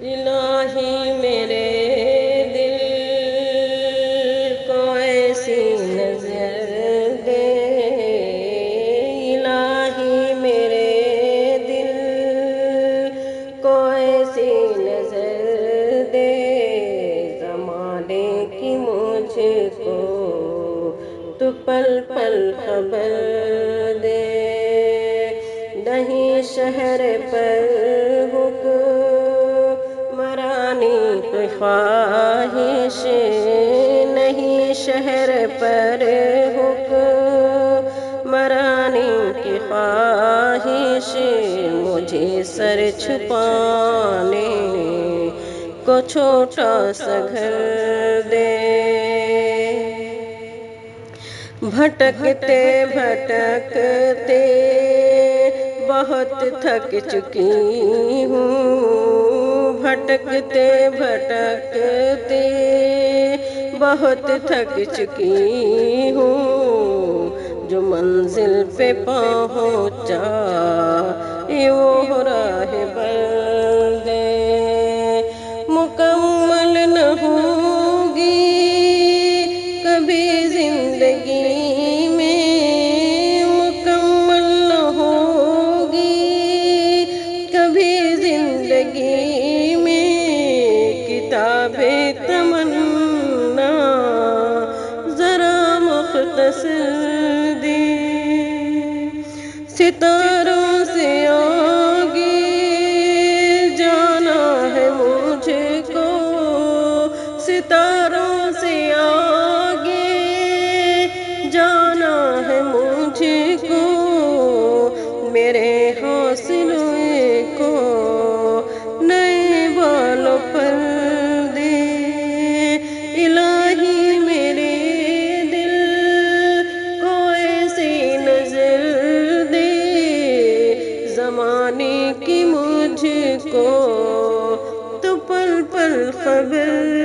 الہی میرے دل کو ایسی نظر دے، الہی میرے دل کو ایسی نظر دے، زمانے کی مجھ کو تو پل پل خبر دے، نہیں شہر پر حکمرانی کی خواہش، نہیں شہر پر حکمرانی کی خواہش، مجھے سر چھپانے کو چھوٹا سا گھر دے، بھٹکتے بھٹکتے بہت تھک چکی ہوں، بھٹکتے بھٹکتے بہت تھک چکی ہوں، جو منزل پہ پہنچا وہ راہ بر دے، مکمل نہ ہوگی کبھی زندگی میں، مکمل نہ ہوگی کبھی زندگی میں، کتاب تمنا ذرا مختصر دی، ستاروں سے آگے جانا ہے مجھ کو، ستاروں سے آگے جانا ہے مجھ کو، میرے حوصلے کو نئے بالوں پر دے، الہی میرے دل کو ایسی نظر دے، زمانے کی مجھ کو تو پل پل خبر